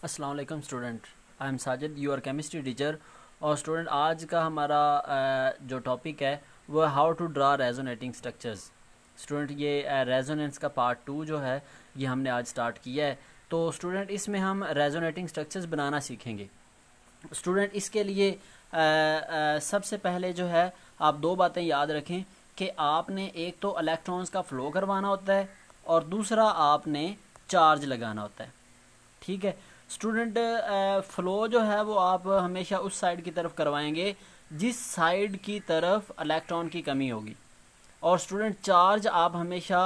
अस्सलाम वालेकुम student, I am Sajid, your chemistry teacher. और स्टूडेंट आज का हमारा जो टॉपिक है वो है how to draw resonating structures. Student ये रेजोनेंस का पार्ट 2 जो है ये हमने आज स्टार्ट किया है। तो स्टूडेंट इसमें हम रेजोनेटिंग स्ट्रक्चर्स बनाना सीखेंगे। स्टूडेंट इसके लिए सबसे पहले जो है आप दो बातें याद रखें कि आपने एक तो इलेक्ट्रॉन्स का फ़्लो करवाना होता है और दूसरा आपने चार्ज लगाना होता है। ठीक है स्टूडेंट, फ़्लो जो है वो आप हमेशा उस साइड की तरफ करवाएंगे जिस साइड की तरफ इलेक्ट्रॉन की कमी होगी, और स्टूडेंट चार्ज आप हमेशा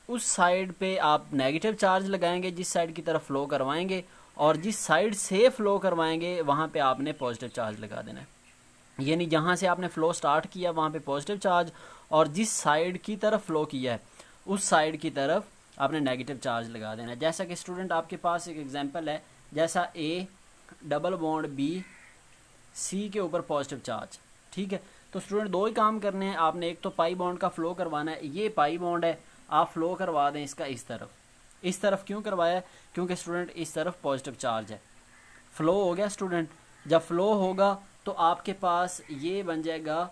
उस साइड पे आप नेगेटिव चार्ज लगाएंगे जिस साइड की तरफ फ़्लो करवाएंगे, और जिस साइड से फ़्लो करवाएंगे वहाँ पे आपने पॉजिटिव चार्ज लगा देना है। यानी जहाँ से आपने फ़्लो स्टार्ट किया वहाँ पे पॉजिटिव चार्ज, और जिस साइड की तरफ फ़्लो किया है उस साइड की तरफ आपने नेगेटिव चार्ज लगा देना है। जैसा कि स्टूडेंट आपके पास एक एग्जांपल है, जैसा A double bond B C के ऊपर पॉजिटिव चार्ज। ठीक है, तो स्टूडेंट दो ही काम करने हैं आपने। एक तो पाई बॉन्ड का फ़्लो करवाना है, ये पाई बॉन्ड है, आप फ़्लो करवा दें इसका इस तरफ। इस तरफ क्यों करवाया है? क्योंकि स्टूडेंट इस तरफ पॉजिटिव चार्ज है। फ़्लो हो गया स्टूडेंट। जब फ़्लो होगा तो आपके पास ये बन जाएगा,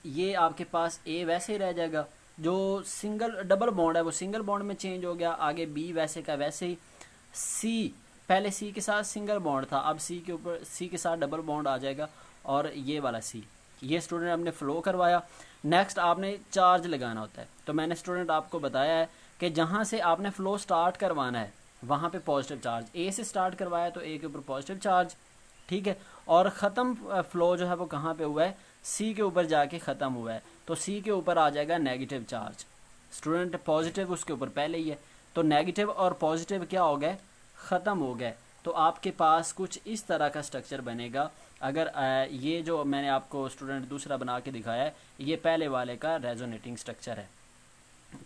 ये आपके पास ए वैसे ही रह जाएगा, जो सिंगल डबल बॉन्ड है वो सिंगल बॉन्ड में चेंज हो गया, आगे बी वैसे का वैसे ही। सी पहले सी के साथ सिंगल बॉन्ड था, अब सी के ऊपर सी के साथ डबल बॉन्ड आ जाएगा, और ये वाला सी। ये स्टूडेंट हमने फ़्लो करवाया। नेक्स्ट आपने चार्ज लगाना होता है। तो मैंने स्टूडेंट आपको बताया है कि जहाँ से आपने फ़्लो स्टार्ट करवाना है वहाँ पे पॉजिटिव चार्ज, ए से स्टार्ट करवाया तो ए के ऊपर पॉजिटिव चार्ज। ठीक है, और ख़त्म फ़्लो जो है वो कहाँ पे हुआ है? सी के ऊपर जाके ख़त्म हुआ है, तो सी के ऊपर आ जाएगा नेगेटिव चार्ज। स्टूडेंट पॉजिटिव उसके ऊपर पहले ही है, तो नेगेटिव और पॉजिटिव क्या हो गए? ख़त्म हो गए। तो आपके पास कुछ इस तरह का स्ट्रक्चर बनेगा। अगर ये जो मैंने आपको स्टूडेंट दूसरा बना के दिखाया है ये पहले वाले का रेजोनेटिंग स्ट्रक्चर है।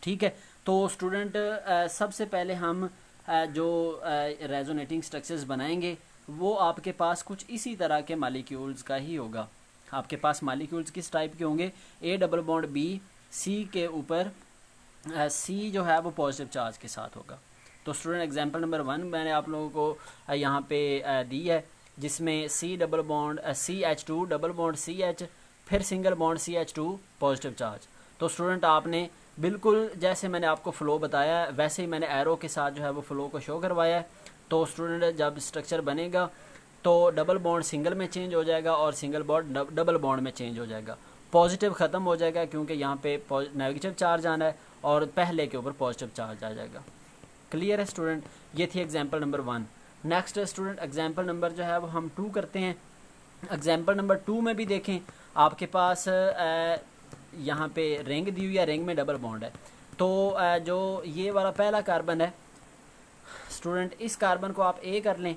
ठीक है, तो स्टूडेंट सबसे पहले हम जो रेजोनेटिंग स्ट्रक्चर्स बनाएंगे वो आपके पास कुछ इसी तरह के मालिक्यूल्स का ही होगा। आपके पास मालिक्यूल्स किस टाइप के होंगे? A double bond B C के ऊपर सी जो है वो पॉजिटिव चार्ज के साथ होगा। तो स्टूडेंट एग्जांपल नंबर 1 मैंने आप लोगों को यहाँ पे दी है, जिसमें C double bond CH2 double bond CH, फिर single bond CH2 positive charge. तो स्टूडेंट आपने बिल्कुल जैसे मैंने आपको फ़्लो बताया है वैसे ही मैंने एरो के साथ जो है वो फ़्लो को शो करवाया है। तो स्टूडेंट जब स्ट्रक्चर बनेगा तो डबल बॉन्ड सिंगल में चेंज हो जाएगा और सिंगल बॉन्ड डबल बॉन्ड में चेंज हो जाएगा। पॉजिटिव ख़त्म हो जाएगा क्योंकि यहाँ पे नेगेटिव चार्ज आना है और पहले के ऊपर पॉजिटिव चार्ज आ जाएगा। क्लियर है स्टूडेंट? ये थी example number 1। Next student example number जो है वो हम 2 करते हैं। एग्जांपल नंबर 2 में भी देखें आपके पास यहाँ पे रिंग दी हुई है, रिंग में डबल बॉन्ड है। तो जो ये वाला पहला कार्बन है स्टूडेंट, इस कार्बन को आप ए कर लें,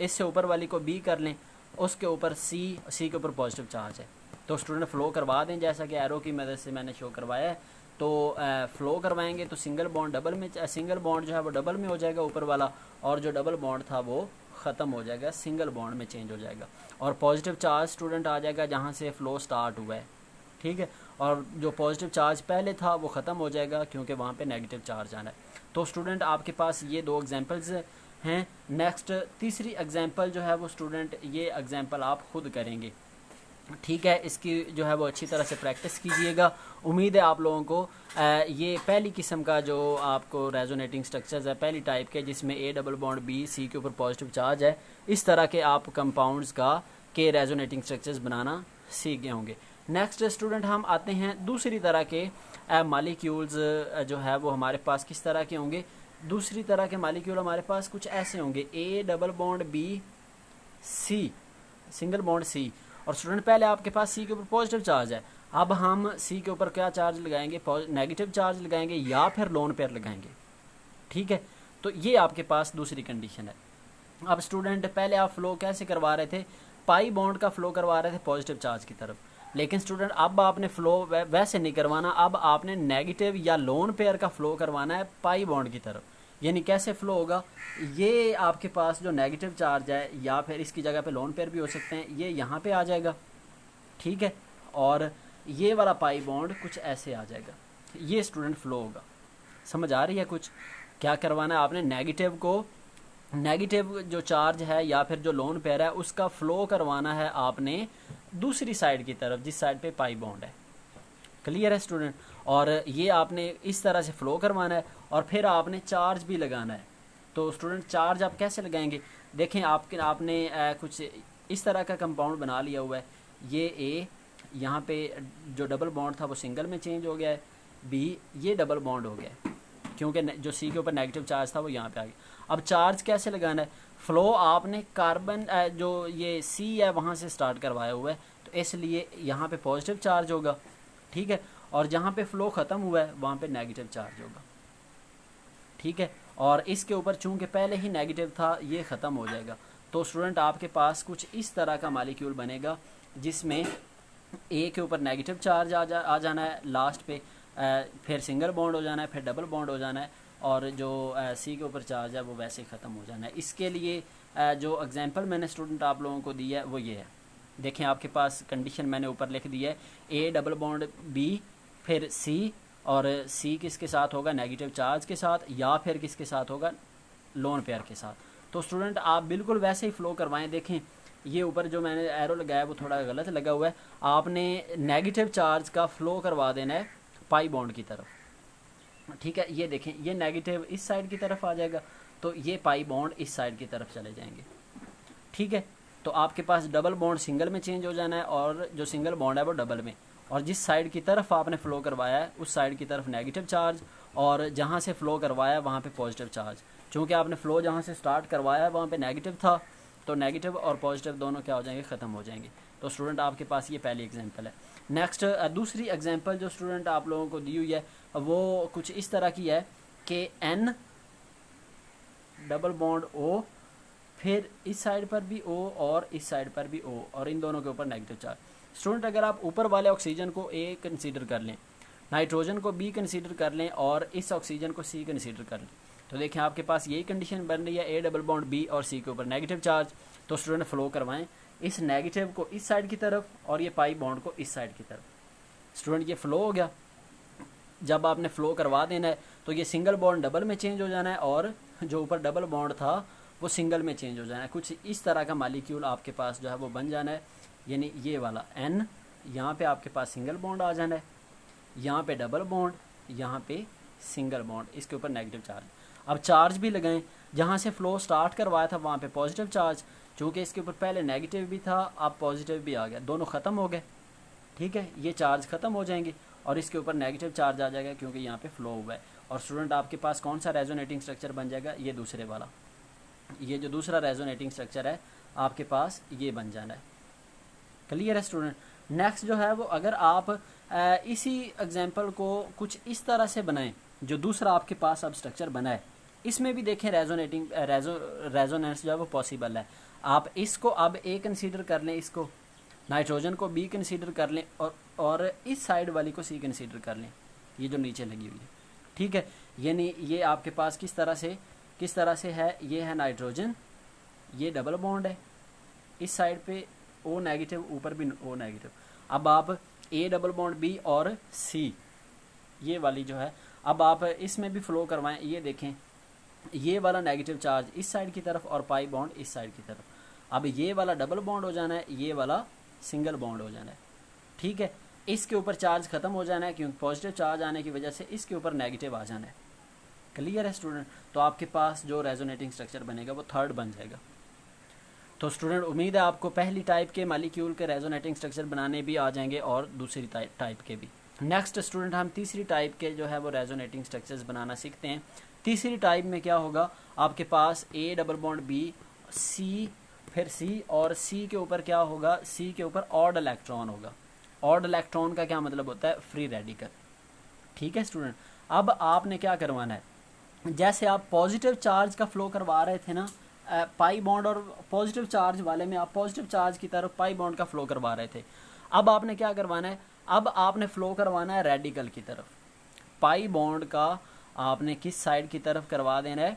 इससे ऊपर वाली को बी कर लें, उसके ऊपर सी के ऊपर पॉजिटिव चार्ज है। तो स्टूडेंट फ़्लो करवा दें जैसा कि एरो की मदद से मैंने शो करवाया है। तो फ़्लो करवाएंगे तो सिंगल बॉन्ड डबल में, सिंगल बॉन्ड जो है वो डबल में हो जाएगा ऊपर वाला, और जो डबल बॉन्ड था वो ख़त्म हो जाएगा, सिंगल बॉन्ड में चेंज हो जाएगा, और पॉजिटिव चार्ज स्टूडेंट आ जाएगा जहाँ से फ़्लो स्टार्ट हुआ है। ठीक है, और जो पॉजिटिव चार्ज पहले था वो ख़त्म हो जाएगा क्योंकि वहाँ पे नेगेटिव चार्ज आना है। तो स्टूडेंट आपके पास ये 2 एग्जांपल्स हैं। नेक्स्ट तीसरी एग्जांपल जो है वो स्टूडेंट ये एग्जांपल आप खुद करेंगे। ठीक है, इसकी जो है वो अच्छी तरह से प्रैक्टिस कीजिएगा। उम्मीद है आप लोगों को ये पहली किस्म का जो आपको रेजोनेटिंग स्ट्रक्चर्स है पहली टाइप के, जिसमें A double bond B C के ऊपर पॉजिटिव चार्ज है, इस तरह के आप कंपाउंड्स का के रेजोनेटिंग स्ट्रक्चर्स बनाना सीख गए होंगे। नेक्स्ट स्टूडेंट हम आते हैं दूसरी तरह के मालिक्यूल्स जो है वो हमारे पास किस तरह के होंगे। दूसरी तरह के मालिक्यूल हमारे पास कुछ ऐसे होंगे, A double bond B C single bond C, और स्टूडेंट पहले आपके पास सी के ऊपर पॉजिटिव चार्ज है। अब हम सी के ऊपर क्या चार्ज लगाएंगे? नेगेटिव चार्ज लगाएंगे या फिर लोन पेयर लगाएंगे। ठीक है, तो ये आपके पास दूसरी कंडीशन है। अब स्टूडेंट पहले आप फ़्लो कैसे करवा रहे थे? पाई बॉन्ड का फ़्लो करवा रहे थे पॉजिटिव चार्ज की तरफ, लेकिन स्टूडेंट अब आपने फ़्लो वैसे नहीं करवाना, अब आपने नेगेटिव या लोन पेयर का फ़्लो करवाना है पाई बॉन्ड की तरफ। यानी कैसे फ़्लो होगा? ये आपके पास जो नेगेटिव चार्ज है या फिर इसकी जगह पे लोन पेयर भी हो सकते हैं, ये यहाँ पे आ जाएगा। ठीक है, और ये वाला पाई बॉन्ड कुछ ऐसे आ जाएगा। ये स्टूडेंट फ़्लो होगा। समझ आ रही है कुछ? क्या करवाना है आपने? नेगेटिव को नेगेटिव जो चार्ज है या फिर जो लोन पेयर है उसका फ्लो करवाना है आपने दूसरी साइड की तरफ, जिस साइड पे पाई बॉन्ड है। क्लियर है स्टूडेंट? और ये आपने इस तरह से फ्लो करवाना है और फिर आपने चार्ज भी लगाना है। तो स्टूडेंट चार्ज आप कैसे लगाएंगे? देखें आपने कुछ इस तरह का कंपाउंड बना लिया हुआ है। ये ए यहाँ पे जो डबल बॉन्ड था वो सिंगल में चेंज हो गया है, बी ये डबल बॉन्ड हो गया है क्योंकि जो सी के ऊपर नेगेटिव चार्ज था वो यहाँ पे आ गया। अब चार्ज कैसे लगाना है? फ्लो आपने कार्बन जो ये सी है वहाँ से स्टार्ट करवाया हुआ है, तो इसलिए यहाँ पे पॉजिटिव चार्ज होगा, ठीक है, और जहाँ पे फ्लो ख़त्म हुआ है वहाँ पे नेगेटिव चार्ज होगा, ठीक है। और इसके ऊपर चूंकि पहले ही नेगेटिव था ये ख़त्म हो जाएगा। तो स्टूडेंट आपके पास कुछ इस तरह का मॉलिक्यूल बनेगा जिसमें ए के ऊपर नेगेटिव चार्ज आ जाना है लास्ट पे, फिर सिंगल बॉन्ड हो जाना है, फिर डबल बॉन्ड हो जाना है, और जो सी के ऊपर चार्ज है वो वैसे ही ख़त्म हो जाना है। इसके लिए जो एग्जांपल मैंने स्टूडेंट आप लोगों को दी है वो ये है। देखें आपके पास कंडीशन मैंने ऊपर लिख दी है, ए डबल बॉन्ड बी फिर सी, और सी किसके साथ होगा? नेगेटिव चार्ज के साथ, या फिर किसके साथ होगा? लोन पेयर के साथ। तो स्टूडेंट आप बिल्कुल वैसे ही फ्लो करवाएं। देखें ये ऊपर जो मैंने एरो लगाया वो थोड़ा गलत लगा हुआ है, आपने नेगेटिव चार्ज का फ्लो करवा देना है पाई बॉन्ड की तरफ, ठीक है। ये देखें ये नेगेटिव इस साइड की तरफ आ जाएगा, तो ये पाई बॉन्ड इस साइड की तरफ चले जाएंगे, ठीक है। तो आपके पास डबल बॉन्ड सिंगल में चेंज हो जाना है और जो सिंगल बॉन्ड है वो डबल में, और जिस साइड की तरफ आपने फ्लो करवाया है उस साइड की तरफ नेगेटिव चार्ज, और जहाँ से फ्लो करवाया है वहाँ पे पॉजिटिव चार्ज। चूँकि आपने फ्लो जहाँ से स्टार्ट करवाया है वहाँ पे नेगेटिव था, तो नेगेटिव और पॉजिटिव दोनों क्या हो जाएंगे? ख़त्म हो जाएंगे। तो स्टूडेंट आपके पास ये पहली एग्जांपल है। नेक्स्ट दूसरी एग्जांपल जो स्टूडेंट आप लोगों को दी हुई है वो कुछ इस तरह की है कि एन डबल बॉन्ड ओ, फिर इस साइड पर भी ओ और इस साइड पर भी ओ, और इन दोनों के ऊपर नेगेटिव चार्ज। स्टूडेंट अगर आप ऊपर वाले ऑक्सीजन को ए कंसीडर कर लें, नाइट्रोजन को बी कंसीडर कर लें और इस ऑक्सीजन को सी कंसीडर कर लें, तो देखें आपके पास यही कंडीशन बन रही है, ए डबल बॉन्ड बी और सी के ऊपर नेगेटिव चार्ज। तो स्टूडेंट फ्लो करवाएं इस नेगेटिव को इस साइड की तरफ और ये पाई बॉन्ड को इस साइड की तरफ। स्टूडेंट ये फ्लो हो गया। जब आपने फ्लो करवा देना है तो ये सिंगल बॉन्ड डबल में चेंज हो जाना है और जो ऊपर डबल बॉन्ड था वो सिंगल में चेंज हो जाना है। कुछ इस तरह का मॉलिक्यूल आपके पास जो है वो बन जाना है, यानी ये वाला एन, यहाँ पे आपके पास सिंगल बॉन्ड आ जाना है, यहाँ पे डबल बॉन्ड, यहाँ पे सिंगल बॉन्ड, इसके ऊपर नेगेटिव चार्ज। अब चार्ज भी लगाएं, जहाँ से फ्लो स्टार्ट करवाया था वहाँ पे पॉजिटिव चार्ज, चूँकि इसके ऊपर पहले नेगेटिव भी था अब पॉजिटिव भी आ गया, दोनों ख़त्म हो गए, ठीक है। ये चार्ज ख़त्म हो जाएंगे और इसके ऊपर नेगेटिव चार्ज आ जाएगा क्योंकि यहाँ पे फ्लो हुआ है। और स्टूडेंट आपके पास कौन सा रेजोनेटिंग स्ट्रक्चर बन जाएगा? ये दूसरे वाला, ये जो दूसरा रेजोनेटिंग स्ट्रक्चर है आपके पास ये बन जाना है। क्लियर है स्टूडेंट? नेक्स्ट जो है वो अगर आप इसी एग्जाम्पल को कुछ इस तरह से बनाएं जो दूसरा आपके पास अब स्ट्रक्चर बना है, इसमें भी देखें रेजोनेटिंग रेजोनेंस जो है वो पॉसिबल है। आप इसको अब ए कंसीडर कर लें, इसको नाइट्रोजन को बी कंसीडर कर लें और इस साइड वाली को सी कंसीडर कर लें, ये जो नीचे लगी हुई है, ठीक है। यानी ये आपके पास किस तरह से है, ये है नाइट्रोजन, ये डबल बॉन्ड है, इस साइड पे ओ नेगेटिव, ऊपर भी ओ नेगेटिव। अब आप ए डबल बॉन्ड बी और सी ये वाली जो है, अब आप इसमें भी फ्लो करवाएं। ये देखें ये वाला नेगेटिव चार्ज इस साइड की तरफ और पाई बॉन्ड इस साइड की तरफ। अब ये वाला डबल बॉन्ड हो जाना है, ये वाला सिंगल बॉन्ड हो जाना है, ठीक है। इसके ऊपर चार्ज खत्म हो जाना है क्योंकि पॉजिटिव चार्ज आने की वजह से इसके ऊपर नेगेटिव आ जाना है। क्लियर है स्टूडेंट? तो आपके पास जो रेजोनेटिंग स्ट्रक्चर बनेगा वो थर्ड बन जाएगा। तो स्टूडेंट उम्मीद है आपको पहली टाइप के मॉलिक्यूल के रेजोनेटिंग स्ट्रक्चर बनाने भी आ जाएंगे और दूसरी टाइप के भी। नेक्स्ट स्टूडेंट हम तीसरी टाइप के जो है वो रेजोनेटिंग स्ट्रक्चर्स बनाना सीखते हैं। तीसरी टाइप में क्या होगा, आपके पास ए डबल बॉन्ड बी, सी, फिर सी, और सी के ऊपर क्या होगा? सी के ऊपर ऑड इलेक्ट्रॉन होगा। ऑड इलेक्ट्रॉन का क्या मतलब होता है? फ्री रेडिकल, ठीक है स्टूडेंट। अब आपने क्या करवाना है, जैसे आप पॉजिटिव चार्ज का फ्लो करवा रहे थे ना, पाई बॉन्ड और पॉजिटिव चार्ज वाले में आप पॉजिटिव चार्ज की तरफ पाई बॉन्ड का फ्लो करवा रहे थे, अब आपने क्या करवाना है? अब आपने फ्लो करवाना है रेडिकल की तरफ। पाई बॉन्ड का आपने किस साइड की तरफ करवा देना है?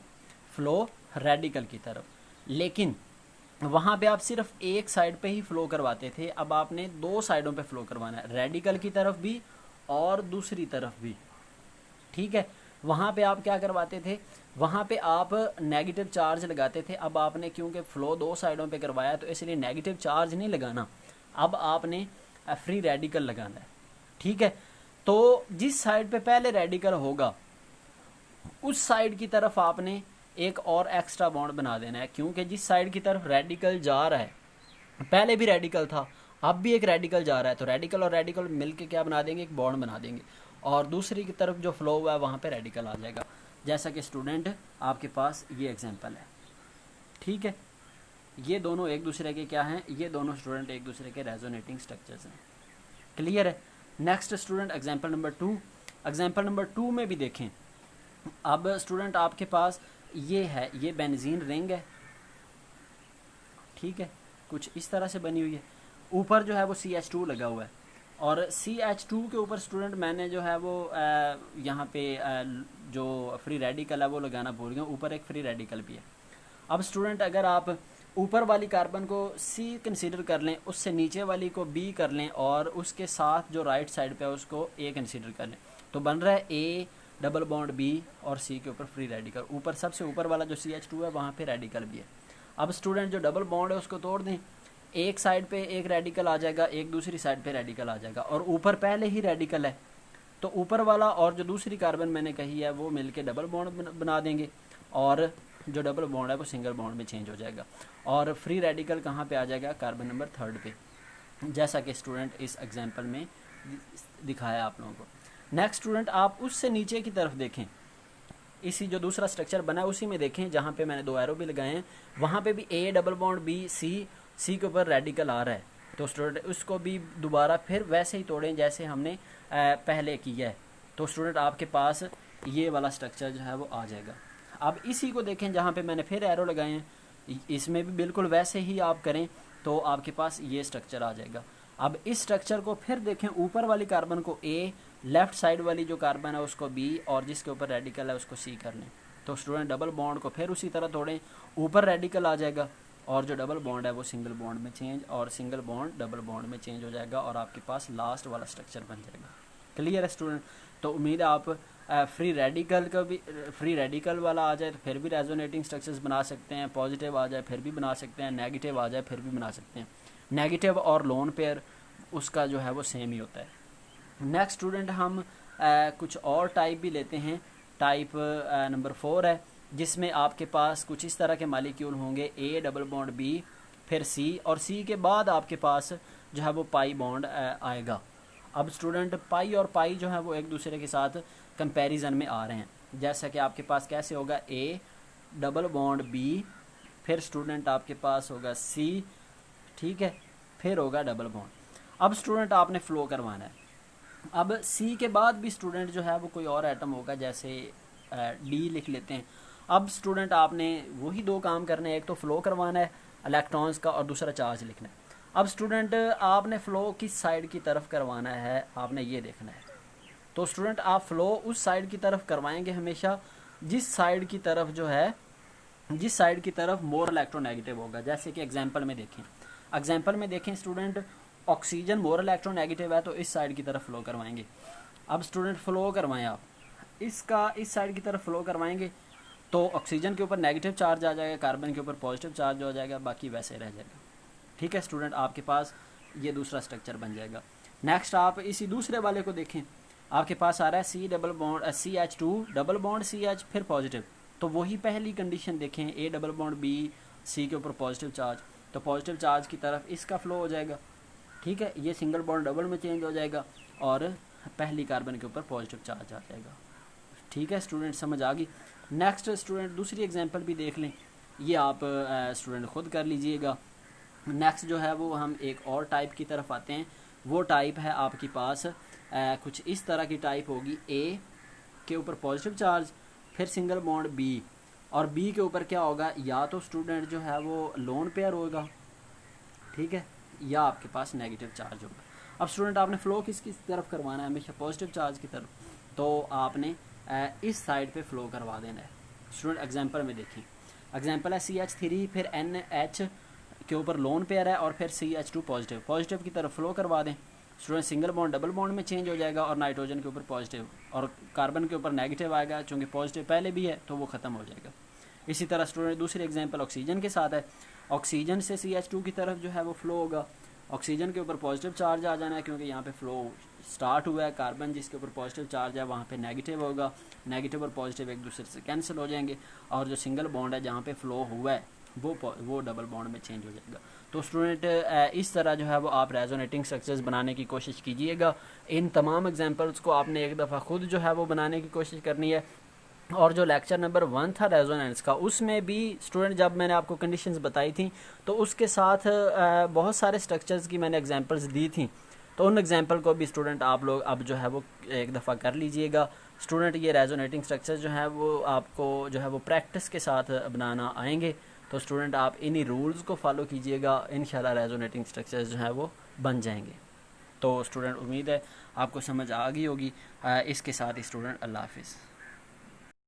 फ्लो रेडिकल की तरफ। लेकिन वहाँ पे आप सिर्फ एक साइड पे ही फ्लो करवाते थे, अब आपने दो साइडों पे फ्लो करवाना है, रेडिकल की तरफ भी और दूसरी तरफ भी, ठीक है। वहाँ पे आप क्या करवाते थे, वहाँ पे आप नेगेटिव चार्ज लगाते थे। अब आपने क्योंकि फ़्लो दो साइडों पे करवाया तो इसलिए नेगेटिव चार्ज नहीं लगाना, अब आपने फ्री रेडिकल लगाना है। ठीक है, तो जिस साइड पे पहले रेडिकल होगा उस साइड की तरफ आपने एक और एक्स्ट्रा बॉन्ड बना देना है, क्योंकि जिस साइड की तरफ रेडिकल जा रहा है, पहले भी रेडिकल था अब भी एक रेडिकल जा रहा है, तो रेडिकल और रेडिकल मिलके क्या बना देंगे, एक बॉन्ड बना देंगे, और दूसरी की तरफ जो फ्लो हुआ है वहाँ पे रेडिकल आ जाएगा। जैसा कि स्टूडेंट आपके पास ये एग्जांपल है। ठीक है, ये दोनों एक दूसरे के क्या हैं, ये दोनों स्टूडेंट एक दूसरे के रेजोनेटिंग स्ट्रक्चर्स हैं। क्लियर है। Next student example number 2। Example number 2 में भी देखें, अब स्टूडेंट आपके पास ये है, ये बेंजीन रिंग है। ठीक है, कुछ इस तरह से बनी हुई है, ऊपर जो है वो CH2 लगा हुआ है, और CH2 के ऊपर स्टूडेंट मैंने जो है वो यहाँ पे जो फ्री रेडिकल है वो लगाना भूल गया, ऊपर एक फ्री रेडिकल भी है। अब स्टूडेंट अगर आप ऊपर वाली कार्बन को C कंसीडर कर लें, उससे नीचे वाली को B कर लें, और उसके साथ जो राइट साइड पे है उसको A कंसीडर कर लें, तो बन रहा है A डबल बॉन्ड B और C के ऊपर फ्री रेडिकल। ऊपर सबसे ऊपर वाला जो CH2 है वहाँ पे रेडिकल भी है। अब स्टूडेंट जो डबल बॉन्ड है उसको तोड़ दें, एक साइड पे एक रेडिकल आ जाएगा, एक दूसरी साइड पे रेडिकल आ जाएगा, और ऊपर पहले ही रेडिकल है, तो ऊपर वाला और जो दूसरी कार्बन मैंने कही है वो मिलके डबल बॉन्ड बना देंगे, और जो डबल बॉन्ड है वो सिंगल बॉन्ड में चेंज हो जाएगा, और फ्री रेडिकल कहाँ पे आ जाएगा, कार्बन नंबर 3 पे, जैसा कि स्टूडेंट इस एग्जांपल में दिखाया आप लोगों को। नेक्स्ट स्टूडेंट आप उससे नीचे की तरफ देखें, इसी जो दूसरा स्ट्रक्चर बना है उसी में देखें, जहाँ पे मैंने 2 एरो भी लगाए हैं, वहाँ पे भी A double bond B C के ऊपर रेडिकल आ रहा है, तो स्टूडेंट उसको भी दोबारा फिर वैसे ही तोड़ें जैसे हमने पहले किया है, तो स्टूडेंट आपके पास ये वाला स्ट्रक्चर जो है वो आ जाएगा। अब इसी को देखें जहाँ पे मैंने फिर एरो लगाए हैं, इसमें भी बिल्कुल वैसे ही आप करें तो आपके पास ये स्ट्रक्चर आ जाएगा। अब इस स्ट्रक्चर को फिर देखें, ऊपर वाली कार्बन को A, लेफ्ट साइड वाली जो कार्बन है उसको B, और जिसके ऊपर रेडिकल है उसको C कर लें, तो स्टूडेंट डबल बॉन्ड को फिर उसी तरह तोड़ें, ऊपर रेडिकल आ जाएगा, और जो डबल बॉन्ड है वो सिंगल बॉन्ड में चेंज, और सिंगल बॉन्ड डबल बॉन्ड में चेंज हो जाएगा, और आपके पास लास्ट वाला स्ट्रक्चर बन जाएगा। क्लियर है स्टूडेंट। तो उम्मीद है आप फ्री रेडिकल का भी, फ्री रेडिकल वाला आ जाए तो फिर भी रेजोनेटिंग स्ट्रक्चर्स बना सकते हैं, पॉजिटिव आ जाए फिर भी बना सकते हैं, नेगेटिव आ जाए फिर भी बना सकते हैं। नेगेटिव और लोन पेयर उसका जो है वो सेम ही होता है। नेक्स्ट स्टूडेंट हम कुछ और टाइप भी लेते हैं। टाइप नंबर 4 है, जिसमें आपके पास कुछ इस तरह के मालिक्यूल होंगे, A डबल बॉन्ड B, फिर C, और C के बाद आपके पास जो है वो पाई बॉन्ड आएगा। अब स्टूडेंट पाई और पाई जो है वो एक दूसरे के साथ कंपैरिजन में आ रहे हैं, जैसा कि आपके पास कैसे होगा, A डबल बॉन्ड B, फिर स्टूडेंट आपके पास होगा C, ठीक है, फिर होगा डबल बॉन्ड। अब स्टूडेंट आपने फ्लो करवाना है। अब C के बाद भी स्टूडेंट जो है वो कोई और एटम होगा, जैसे D लिख लेते हैं। अब स्टूडेंट आपने वही 2 काम करने हैं, एक तो फ्लो करवाना है इलेक्ट्रॉन्स का, और दूसरा चार्ज लिखना है। अब स्टूडेंट आपने फ़्लो किस साइड की तरफ करवाना है, आपने ये देखना है। तो स्टूडेंट आप फ़्लो उस साइड की तरफ करवाएंगे हमेशा जिस साइड की तरफ जो है, जिस साइड की तरफ मोर इलेक्ट्रोनेगेटिव होगा। जैसे कि एग्जांपल में देखें, एग्जांपल में देखें स्टूडेंट, ऑक्सीजन मोर इलेक्ट्रोनेगेटिव है तो इस साइड की तरफ फ़्लो करवाएंगे। अब स्टूडेंट फ़्लो करवाएं, आप इसका इस साइड की तरफ फ़्लो करवाएंगे तो ऑक्सीजन के ऊपर नेगेटिव चार्ज आ जाएगा, कार्बन के ऊपर पॉजिटिव चार्ज हो जाएगा, बाकी वैसे रह जाएगा। ठीक है स्टूडेंट, आपके पास ये दूसरा स्ट्रक्चर बन जाएगा। नेक्स्ट आप इसी दूसरे वाले को देखें, आपके पास आ रहा है C double bond CH2 double bond CH फिर पॉजिटिव, तो वही पहली कंडीशन देखें, A double bond B, C के ऊपर पॉजिटिव चार्ज, तो पॉजिटिव चार्ज की तरफ इसका फ्लो हो जाएगा। ठीक है, ये सिंगल बॉन्ड डबल में चेंज हो जाएगा, और पहली कार्बन के ऊपर पॉजिटिव चार्ज आ जाएगा। ठीक है स्टूडेंट, समझ आ गई। नेक्स्ट स्टूडेंट दूसरी एग्जांपल भी देख लें, ये आप स्टूडेंट खुद कर लीजिएगा। नेक्स्ट जो है वो हम एक और टाइप की तरफ आते हैं। वो टाइप है आपके पास कुछ इस तरह की टाइप होगी, A के ऊपर पॉजिटिव चार्ज, फिर सिंगल बॉन्ड B, और B के ऊपर क्या होगा, या तो स्टूडेंट जो है वो लोन पेयर होगा, ठीक है, या आपके पास नेगेटिव चार्ज होगा। अब स्टूडेंट आपने फ्लो किस तरफ करवाना है, हमेशा पॉजिटिव चार्ज की तरफ, तो आपने इस साइड पे फ्लो करवा देना है। स्टूडेंट एग्जांपल में देखिए, एग्जांपल है CH3 फिर NH के ऊपर लोन पेयर है, और फिर CH2 पॉजिटिव की तरफ फ्लो करवा दें। Student single bond double bond में चेंज हो जाएगा और नाइट्रोजन के ऊपर पॉजिटिव और कार्बन के ऊपर नेगेटिव आएगा, चूँकि पॉजिटिव पहले भी है तो वो ख़त्म हो जाएगा। इसी तरह स्टूडेंट दूसरी एग्जांपल ऑक्सीजन के साथ है। ऑक्सीजन से CH2 की तरफ जो है वो फ्लो होगा, ऑक्सीजन के ऊपर पॉजिटिव चार्ज आ जाना है क्योंकि यहाँ पे फ्लो स्टार्ट हुआ है। कार्बन जिसके ऊपर पॉजिटिव चार्ज है वहाँ पे नेगेटिव होगा, नेगेटिव और पॉजिटिव एक दूसरे से कैंसिल हो जाएंगे और जो सिंगल बॉन्ड है जहाँ पे फ्लो हुआ है वो डबल बॉन्ड में चेंज हो जाएगा। तो स्टूडेंट इस तरह जो है वो आप रेजोनेटिंग स्ट्रक्चर्स बनाने की कोशिश कीजिएगा। इन तमाम एग्जांपल्स को आपने एक दफ़ा खुद जो है वो बनाने की कोशिश करनी है। और जो लेक्चर नंबर 1 था रेजोनेंस का, उसमें भी स्टूडेंट जब मैंने आपको कंडीशंस बताई थी तो उसके साथ बहुत सारे स्ट्रक्चर्स की मैंने एग्जांपल्स दी थी, तो उन एग्जांपल को भी स्टूडेंट आप लोग अब जो है वो एक दफ़ा कर लीजिएगा। स्टूडेंट ये रेजोनेटिंग स्ट्रक्चर्स जो है वो आपको जो है वो प्रैक्टिस के साथ बनाना आएंगे, तो स्टूडेंट आप इन्हीं रूल्स को फॉलो कीजिएगा, इंशाल्लाह रेजोनेटिंग स्ट्रक्चर्स जो है वो बन जाएंगे। तो स्टूडेंट उम्मीद है आपको समझ आ गई होगी। इसके साथ ही स्टूडेंट अल्लाह हाफिज़।